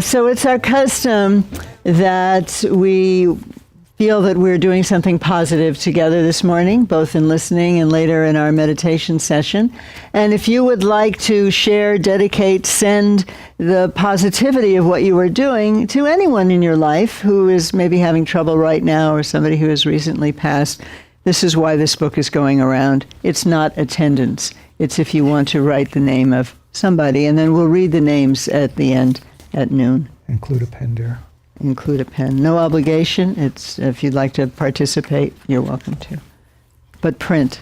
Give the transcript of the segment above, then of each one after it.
So it's our custom that we feel that we're doing something positive together this morning, both in listening and later in our meditation session. And if you would like to share, dedicate, send the positivity of what you are doing to anyone in your life who is maybe having trouble right now or somebody who has recently passed, this is why this book is going around. It's not attendance. It's if you want to write the name of somebody, and then we'll read the names at the end at noon. Include a pen, dear. Include a pen. No obligation. It's if you'd like to participate, you're welcome to. But print.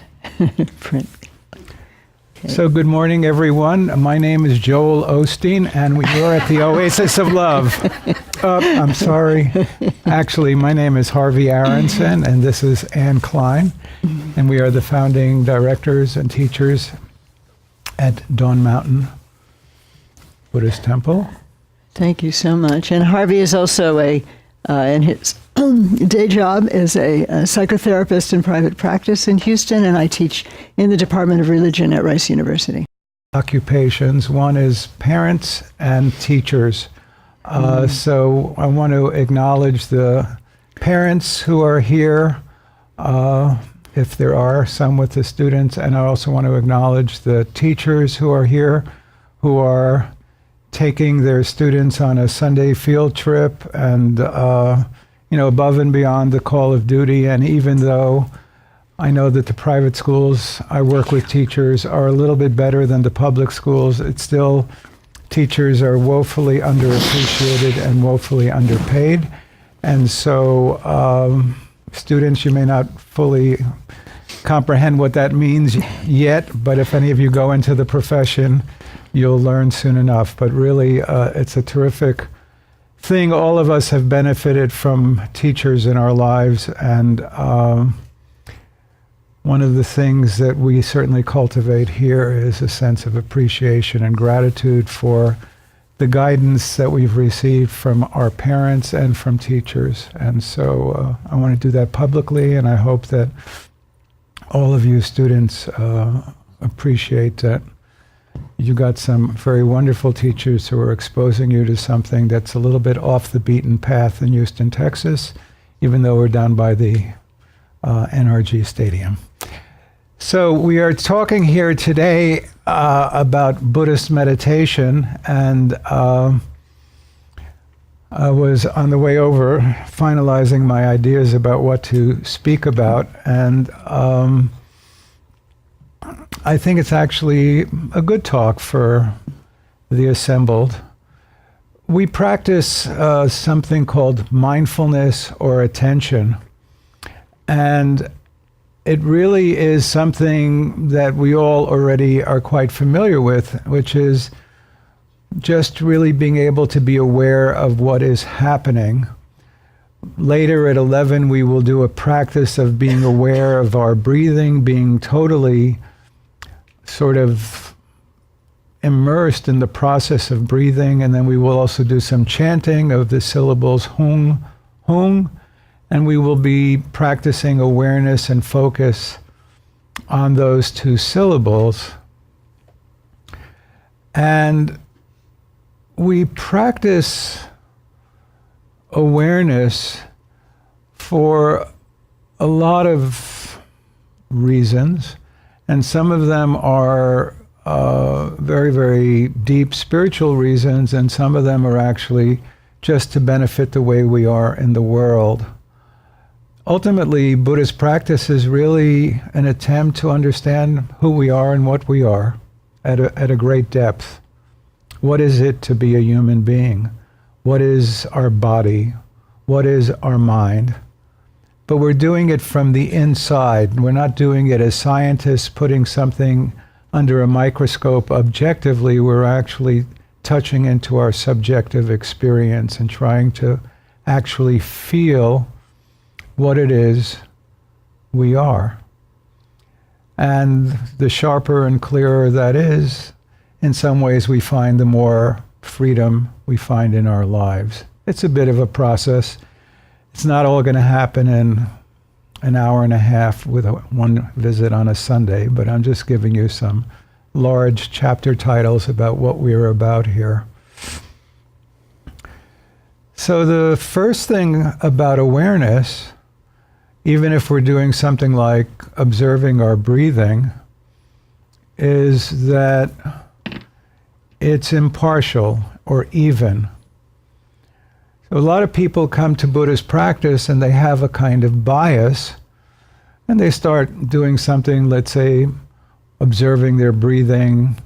Print. Okay. So good morning, everyone. My name is Joel Osteen, and we are at the Oasis of Love. I'm sorry. Actually, my name is Harvey Aronson, and this is Anne Klein, and we are the founding directors and teachers at Dawn Mountain Buddhist Temple. Thank you so much. And Harvey is also in his day job is a psychotherapist in private practice in Houston, and I teach in the Department of Religion at Rice University. Occupations. One is parents and teachers. So I want to acknowledge the parents who are here, if there are some with the students, and I also want to acknowledge the teachers who are here, who are taking their students on a Sunday field trip and, above and beyond the call of duty. And even though I know that the private schools I work with teachers are a little bit better than the public schools, it's still, teachers are woefully underappreciated and woefully underpaid. And so students, you may not fully comprehend what that means yet, but if any of you go into the profession, you'll learn soon enough. But really, it's a terrific thing. All of us have benefited from teachers in our lives, and one of the things that we certainly cultivate here is a sense of appreciation and gratitude for the guidance that we've received from our parents and from teachers. And so I want to do that publicly, and I hope that all of you students appreciate that you got some very wonderful teachers who are exposing you to something that's a little bit off the beaten path in Houston, Texas, even though we're down by the NRG Stadium. So we are talking here today about Buddhist meditation, and I was on the way over finalizing my ideas about what to speak about, and I think it's actually a good talk for the assembled. We practice something called mindfulness or attention, and it really is something that we all already are quite familiar with, which is just really being able to be aware of what is happening. Later at 11, we will do a practice of being aware of our breathing, being totally sort of immersed in the process of breathing, and then we will also do some chanting of the syllables hung, hung, and we will be practicing awareness and focus on those two syllables. And we practice awareness for a lot of reasons. And some of them are very, very deep spiritual reasons, and some of them are actually just to benefit the way we are in the world. Ultimately, Buddhist practice is really an attempt to understand who we are and what we are at a great depth. What is it to be a human being? What is our body? What is our mind? But we're doing it from the inside. We're not doing it as scientists putting something under a microscope objectively. We're actually touching into our subjective experience and trying to actually feel what it is we are. And the sharper and clearer that is, in some ways we find the more freedom we find in our lives. It's a bit of a process. It's not all going to happen in an hour and a half with one visit on a Sunday, but I'm just giving you some large chapter titles about what we are about here. So the first thing about awareness, even if we're doing something like observing our breathing, is that it's impartial or even. So a lot of people come to Buddhist practice and they have a kind of bias, and they start doing something, let's say, observing their breathing,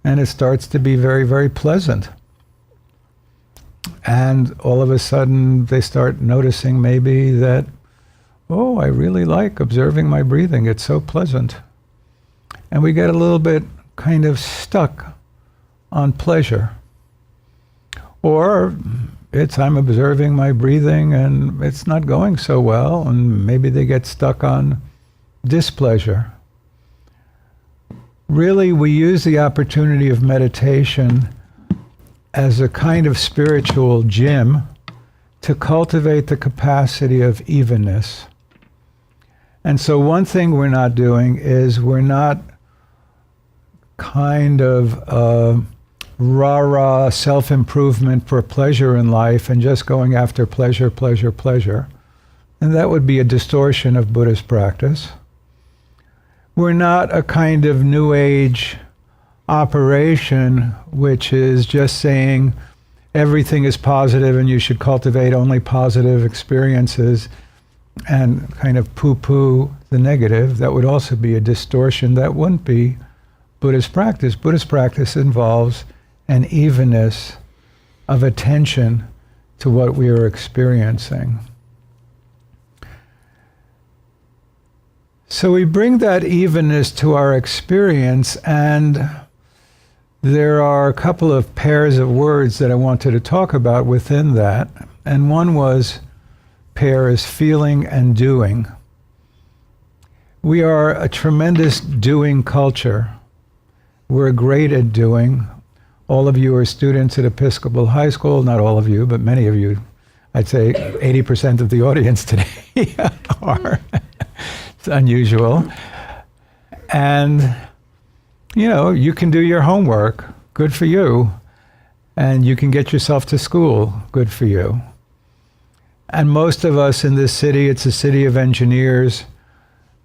and it starts to be very, very pleasant. And all of a sudden they start noticing maybe that, oh, I really like observing my breathing. It's so pleasant. And we get a little bit kind of stuck on pleasure. Or I'm observing my breathing and it's not going so well, and maybe they get stuck on displeasure. Really, we use the opportunity of meditation as a kind of spiritual gym to cultivate the capacity of evenness. And so one thing we're not doing is we're not kind of rah-rah self-improvement for pleasure in life and just going after pleasure, pleasure, pleasure. And that would be a distortion of Buddhist practice. We're not a kind of New Age operation which is just saying everything is positive and you should cultivate only positive experiences and kind of poo-poo the negative. That would also be a distortion. That wouldn't be Buddhist practice. Buddhist practice involves an evenness of attention to what we are experiencing. So we bring that evenness to our experience, and there are a couple of pairs of words that I wanted to talk about within that. And one pair is feeling and doing. We are a tremendous doing culture. We're great at doing. All of you are students at Episcopal High School. Not all of you, but many of you. I'd say 80% of the audience today are. It's unusual. And, you can do your homework. Good for you. And you can get yourself to school. Good for you. And most of us in this city, it's a city of engineers.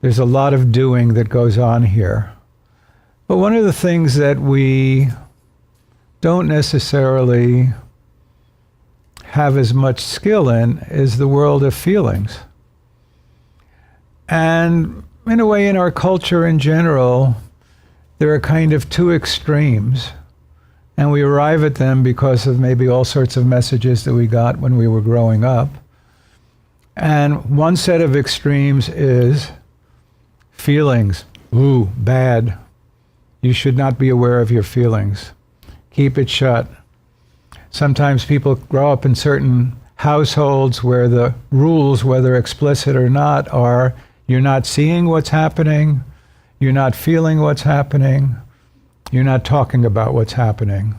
There's a lot of doing that goes on here. But one of the things that we don't necessarily have as much skill in is the world of feelings. And in a way, in our culture in general, there are kind of two extremes. And we arrive at them because of maybe all sorts of messages that we got when we were growing up. And one set of extremes is feelings. Ooh, bad. You should not be aware of your feelings. Keep it shut. Sometimes people grow up in certain households where the rules, whether explicit or not, are you're not seeing what's happening, you're not feeling what's happening, you're not talking about what's happening.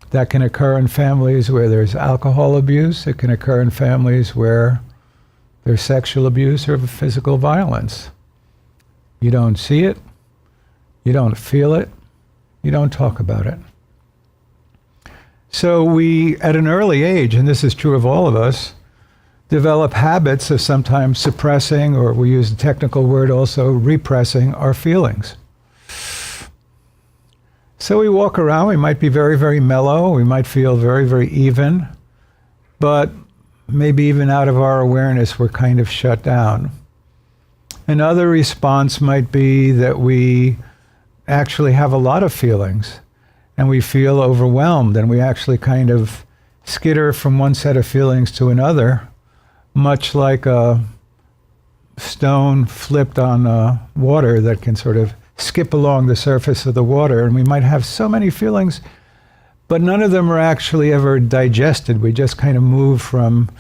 That can occur in families where there's alcohol abuse. It can occur in families where there's sexual abuse or physical violence. You don't see it, you don't feel it, you don't talk about it. So we, at an early age, and this is true of all of us, develop habits of sometimes suppressing, or we use the technical word also, repressing our feelings. So we walk around, we might be very, very mellow, we might feel very, very even, but maybe even out of our awareness, we're kind of shut down. Another response might be that we actually have a lot of feelings, and we feel overwhelmed, and we actually kind of skitter from one set of feelings to another, much like a stone flipped on water that can sort of skip along the surface of the water. And we might have so many feelings, but none of them are actually ever digested. We just kind of move from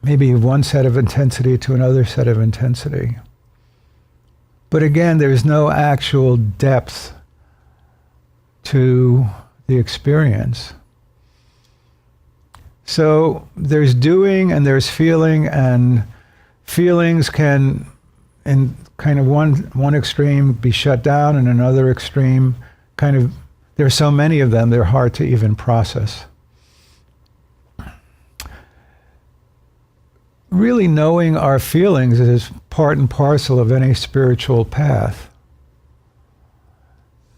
maybe one set of intensity to another set of intensity. But again, there's no actual depth to the experience. So there's doing and there's feeling, and feelings can in kind of one extreme be shut down, and another extreme kind of, there's so many of them, they're hard to even process. Really knowing our feelings is part and parcel of any spiritual path.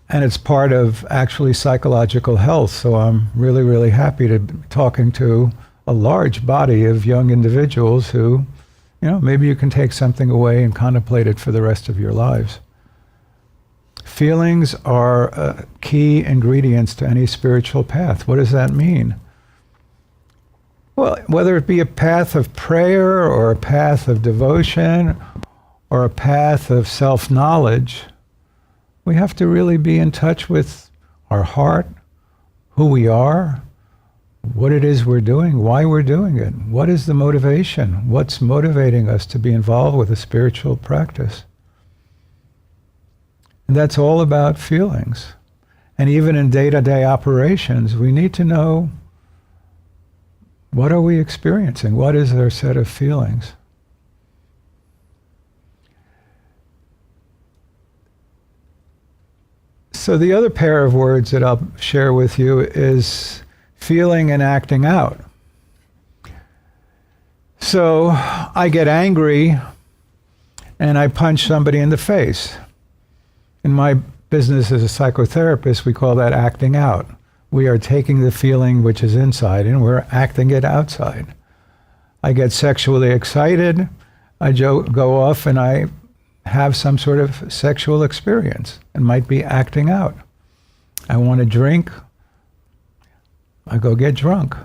And it's part of actually psychological health. So I'm really, really happy to be talking to a large body of young individuals who, maybe you can take something away and contemplate it for the rest of your lives. Feelings are key ingredients to any spiritual path. What does that mean? Well, whether it be a path of prayer or a path of devotion or a path of self-knowledge, we have to really be in touch with our heart, who we are, what it is we're doing, why we're doing it, what is the motivation, what's motivating us to be involved with a spiritual practice. And that's all about feelings. And even in day-to-day operations, we need to know, what are we experiencing? What is our set of feelings? So the other pair of words that I'll share with you is feeling and acting out. So I get angry and I punch somebody in the face. In my business as a psychotherapist, we call that acting out. We are taking the feeling which is inside and we're acting it outside. I get sexually excited, I go off and I have some sort of sexual experience. It might be acting out. I want to drink, I go get drunk.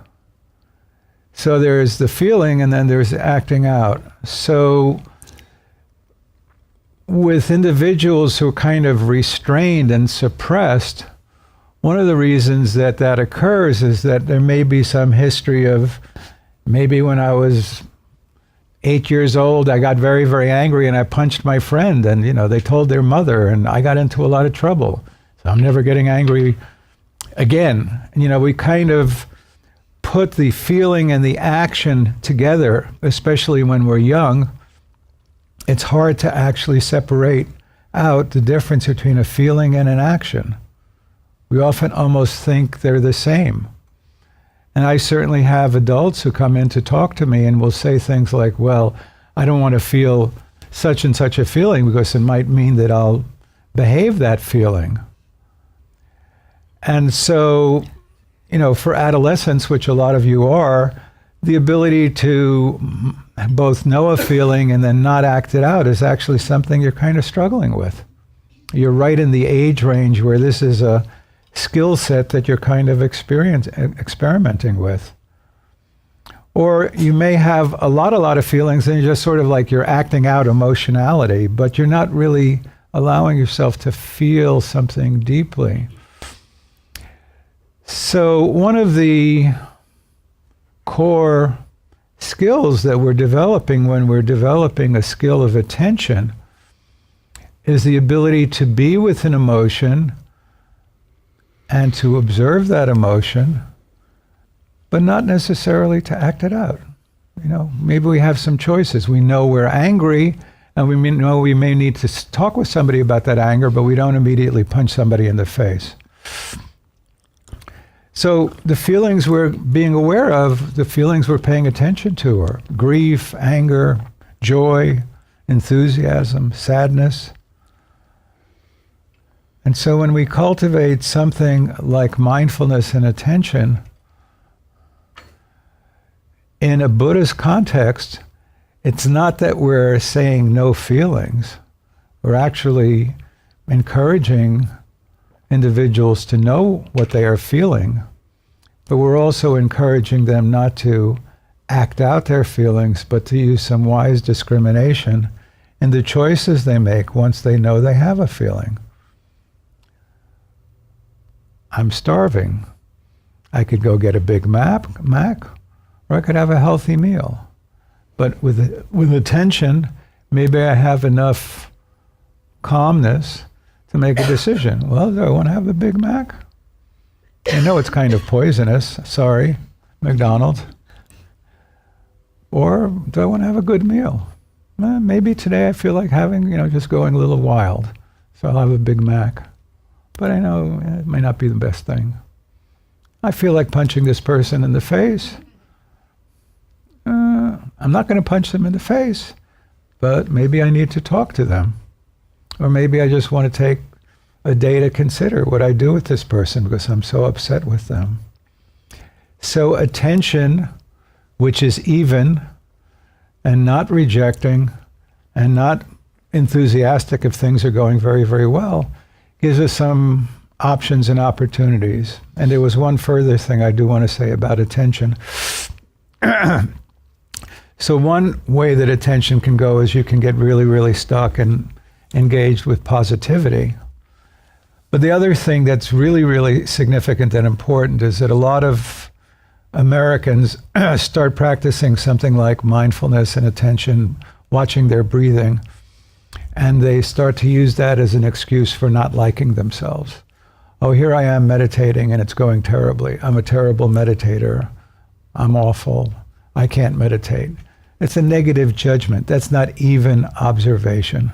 So there's the feeling and then there's acting out. So with individuals who are kind of restrained and suppressed, one of the reasons that that occurs is that there may be some history of maybe when I was 8 years old, I got very, very angry and I punched my friend and, they told their mother and I got into a lot of trouble. So I'm never getting angry again. We kind of put the feeling and the action together, especially when we're young. It's hard to actually separate out the difference between a feeling and an action. We often almost think they're the same. And I certainly have adults who come in to talk to me and will say things like, well, I don't want to feel such and such a feeling because it might mean that I'll behave that feeling. And so, for adolescents, which a lot of you are, the ability to both know a feeling and then not act it out is actually something you're kind of struggling with. You're right in the age range where this is a skill set that you're kind of experimenting with. Or you may have a lot of feelings and you're just sort of like you're acting out emotionality, but you're not really allowing yourself to feel something deeply. So one of the core skills that we're developing when we're developing a skill of attention is the ability to be with an emotion and to observe that emotion, but not necessarily to act it out. Maybe we have some choices. We know we're angry, and we know we may need to talk with somebody about that anger, but we don't immediately punch somebody in the face. So the feelings we're being aware of, the feelings we're paying attention to are grief, anger, joy, enthusiasm, sadness. And so when we cultivate something like mindfulness and attention, in a Buddhist context, it's not that we're saying no feelings. We're actually encouraging individuals to know what they are feeling, but we're also encouraging them not to act out their feelings, but to use some wise discrimination in the choices they make once they know they have a feeling. I'm starving. I could go get a Big Mac, or I could have a healthy meal. But with attention, maybe I have enough calmness to make a decision. Well, do I want to have a Big Mac? I know it's kind of poisonous. Sorry, McDonald's. Or do I want to have a good meal? Maybe today I feel like having, just going a little wild. So I'll have a Big Mac. But I know it may not be the best thing. I feel like punching this person in the face. I'm not going to punch them in the face, but maybe I need to talk to them. Or maybe I just want to take a day to consider what I do with this person because I'm so upset with them. So attention, which is even, and not rejecting, and not enthusiastic if things are going very, very well, gives us some options and opportunities. And there was one further thing I do want to say about attention. So one way that attention can go is you can get really, really stuck and engaged with positivity. But the other thing that's really, really significant and important is that a lot of Americans start practicing something like mindfulness and attention, watching their breathing, and they start to use that as an excuse for not liking themselves. Oh, here I am meditating and it's going terribly. I'm a terrible meditator. I'm awful. I can't meditate. It's a negative judgment. That's not even observation.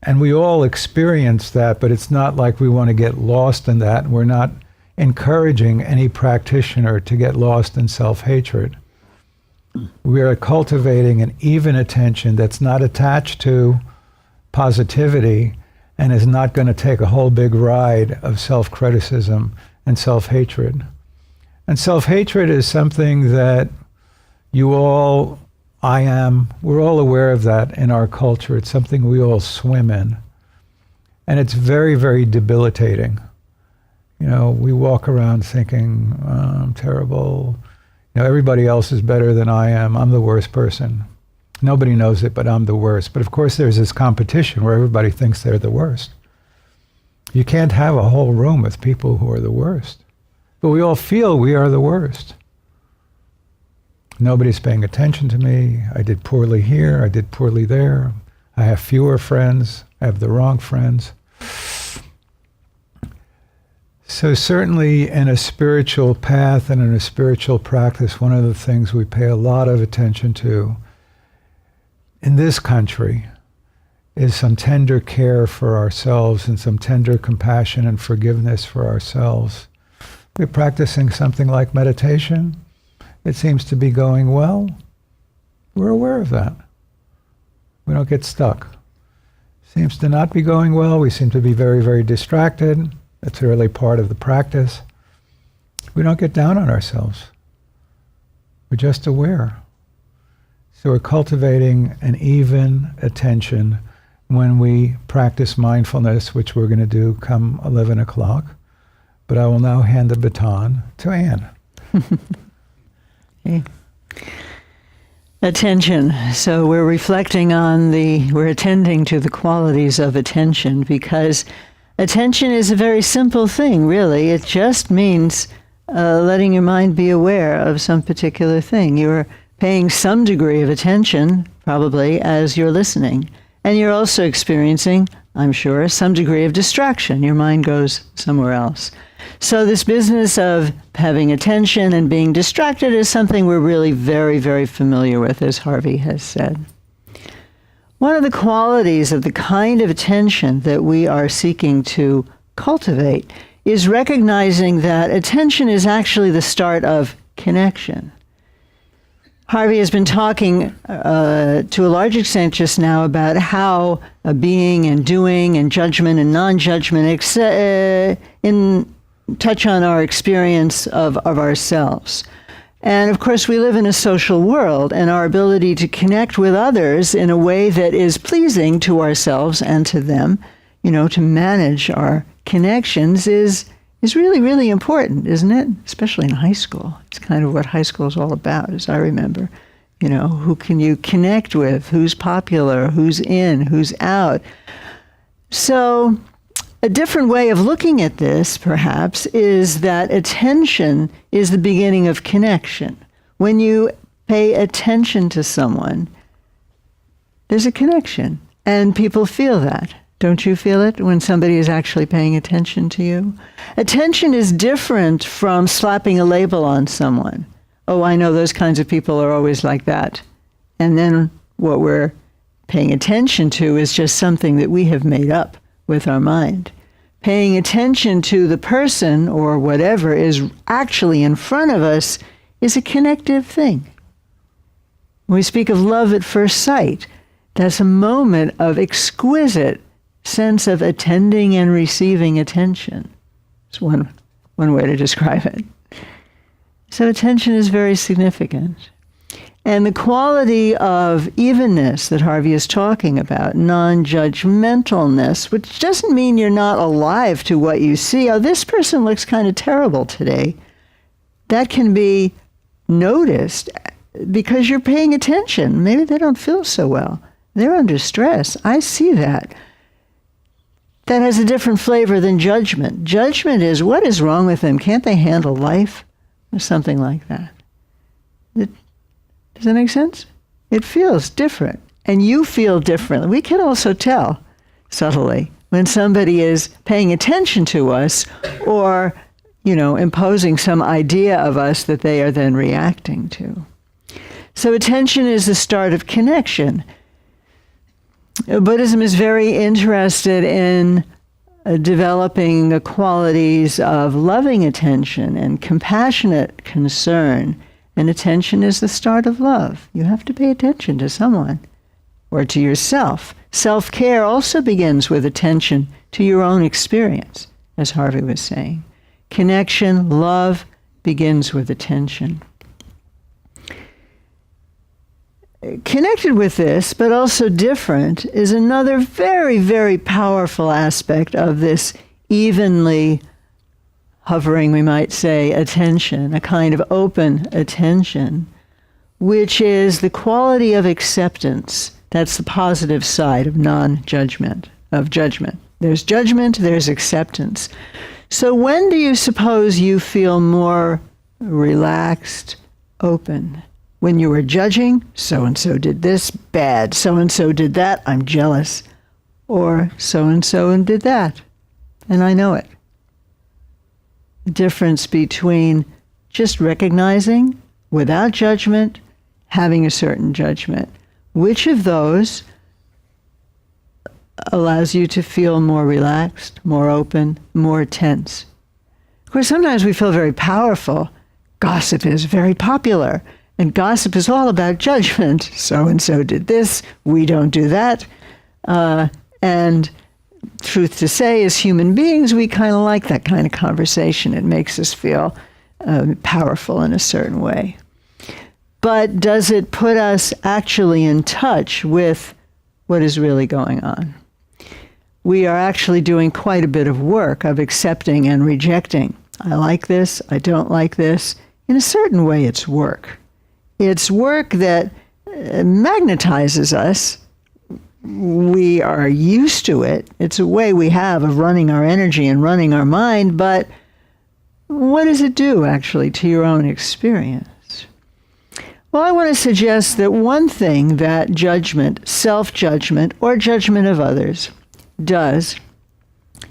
And we all experience that, but it's not like we want to get lost in that. We're not encouraging any practitioner to get lost in self-hatred. We are cultivating an even attention that's not attached to positivity and is not going to take a whole big ride of self-criticism and self-hatred. And self-hatred is something that we're all aware of that in our culture. It's something we all swim in. And it's very, very debilitating. We walk around thinking, I'm terrible. Everybody else is better than I am. I'm the worst person. Nobody knows it, but I'm the worst. But of course, there's this competition where everybody thinks they're the worst. You can't have a whole room with people who are the worst. But we all feel we are the worst. Nobody's paying attention to me. I did poorly here. I did poorly there. I have fewer friends. I have the wrong friends. So certainly in a spiritual path and in a spiritual practice, one of the things we pay a lot of attention to in this country is some tender care for ourselves and some tender compassion and forgiveness for ourselves. We're practicing something like meditation. It seems to be going well. We're aware of that. We don't get stuck. Seems to not be going well. We seem to be very, very distracted. That's really part of the practice. We don't get down on ourselves. We're just aware. So we're cultivating an even attention when we practice mindfulness, which we're going to do come 11 o'clock. But I will now hand the baton to Anne. Okay. Attention. So we're reflecting on we're attending to the qualities of attention, because attention is a very simple thing, really. It just means letting your mind be aware of some particular thing. You're paying some degree of attention, probably, as you're listening. And you're also experiencing, I'm sure, some degree of distraction. Your mind goes somewhere else. So this business of having attention and being distracted is something we're really very, very familiar with, as Harvey has said. One of the qualities of the kind of attention that we are seeking to cultivate is recognizing that attention is actually the start of connection. Harvey has been talking to a large extent just now about how being and doing and judgment and non-judgment touch on our experience of ourselves. And of course, we live in a social world, and our ability to connect with others in a way that is pleasing to ourselves and to them, to manage our connections is really, really important, isn't it? Especially in high school. It's kind of what high school is all about, as I remember. Who can you connect with? Who's popular? Who's in? Who's out? So a different way of looking at this, perhaps, is that attention is the beginning of connection. When you pay attention to someone, there's a connection, and people feel that. Don't you feel it when somebody is actually paying attention to you? Attention is different from slapping a label on someone. Oh, I know those kinds of people are always like that. And then what we're paying attention to is just something that we have made up with our mind. Paying attention to the person or whatever is actually in front of us is a connective thing. When we speak of love at first sight, that's a moment of exquisite sense of attending and receiving attention. It's one way to describe it. So attention is very significant. And the quality of evenness that Harvey is talking about, non-judgmentalness, which doesn't mean you're not alive to what you see. Oh, this person looks kind of terrible today. That can be noticed because you're paying attention. Maybe they don't feel so well. They're under stress. I see that. That has a different flavor than judgment. Judgment is, what is wrong with them? Can't they handle life? Or something like that. Does that make sense? It feels different. And you feel differently. We can also tell subtly when somebody is paying attention to us or, imposing some idea of us that they are then reacting to. So attention is the start of connection. Buddhism is very interested in developing the qualities of loving attention and compassionate concern. And attention is the start of love. You have to pay attention to someone or to yourself. Self-care also begins with attention to your own experience, as Harvey was saying. Connection, love begins with attention. Connected with this, but also different, is another very, very powerful aspect of this evenly hovering, we might say, attention, a kind of open attention, which is the quality of acceptance. That's the positive side of non-judgment, of judgment. There's judgment, there's acceptance. So when do you suppose you feel more relaxed, open? When you were judging, so-and-so did this, bad, so-and-so did that, I'm jealous. Or so-and-so did that, and I know it. The difference between just recognizing, without judgment, having a certain judgment. Which of those allows you to feel more relaxed, more open, more tense? Of course, sometimes we feel very powerful. Gossip is very popular. And gossip is all about judgment. So-and-so did this, we don't do that. And truth to say, as human beings, we kind of like that kind of conversation. It makes us feel powerful in a certain way. But does it put us actually in touch with what is really going on? We are actually doing quite a bit of work of accepting and rejecting. I like this, I don't like this. In a certain way, it's work. It's work that magnetizes us. We are used to it. It's a way we have of running our energy and running our mind, but what does it do actually to your own experience? Well, I want to suggest that one thing that judgment, self-judgment, or judgment of others does,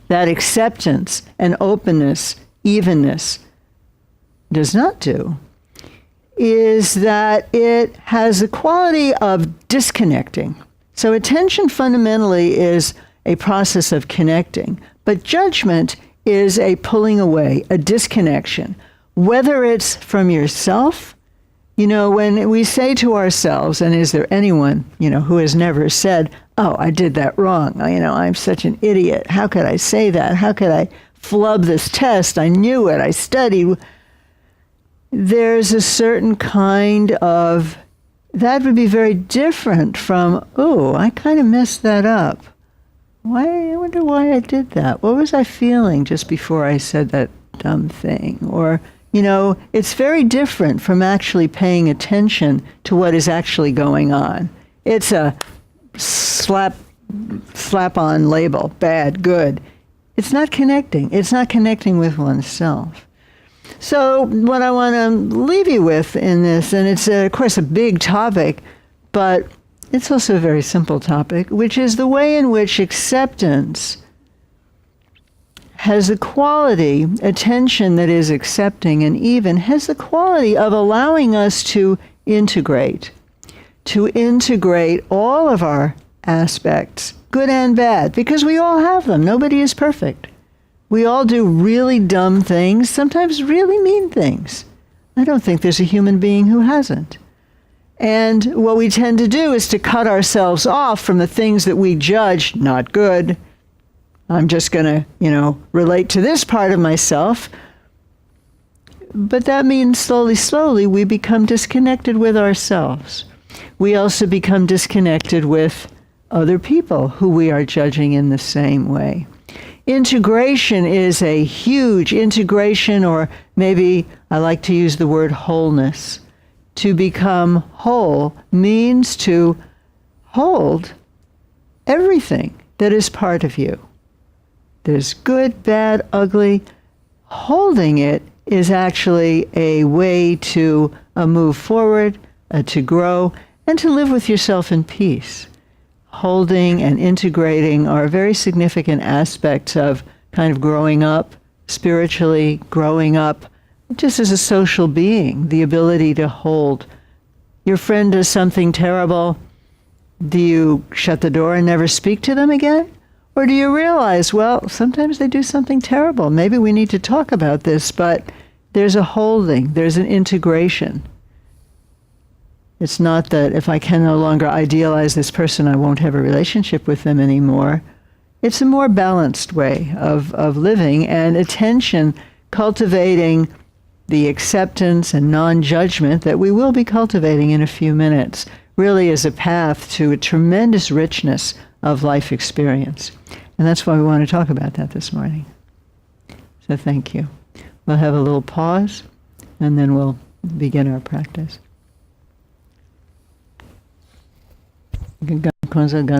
that acceptance and openness, evenness, does not do, is that it has the quality of disconnecting. So attention fundamentally is a process of connecting, but judgment is a pulling away, a disconnection. Whether it's from yourself, when we say to ourselves, and is there anyone, who has never said, oh, I did that wrong, I'm such an idiot, how could I say that, how could I flub this test, I knew it, I studied. There's a certain kind of, that would be very different from, oh, I kind of messed that up. I wonder why I did that. What was I feeling just before I said that dumb thing? Or, it's very different from actually paying attention to what is actually going on. It's a slap-on label, bad, good. It's not connecting. It's not connecting with oneself. So what I want to leave you with in this, and it's, of course, a big topic, but it's also a very simple topic, which is the way in which acceptance has the quality, attention that is accepting and even, has the quality of allowing us to integrate, to integrate all of our aspects, good and bad, because we all have them. Nobody is perfect. We all do really dumb things, sometimes really mean things. I don't think there's a human being who hasn't. And what we tend to do is to cut ourselves off from the things that we judge not good. I'm just going to, relate to this part of myself. But that means slowly, we become disconnected with ourselves. We also become disconnected with other people who we are judging in the same way. Integration is a huge integration, or maybe I like to use the word wholeness. To become whole means to hold everything that is part of you. There's good, bad, ugly. Holding it is actually a way to move forward, to grow, and to live with yourself in peace. Holding and integrating are very significant aspects of kind of growing up, spiritually growing up, just as a social being, the ability to hold. Your friend does something terrible. Do you shut the door and never speak to them again? Or do you realize, well, sometimes they do something terrible. Maybe we need to talk about this, but there's a holding, there's an integration. It's not that if I can no longer idealize this person, I won't have a relationship with them anymore. It's a more balanced way of living, and attention, cultivating the acceptance and non-judgment that we will be cultivating in a few minutes, really is a path to a tremendous richness of life experience. And that's why we want to talk about that this morning. So thank you. We'll have a little pause, and then we'll begin our practice.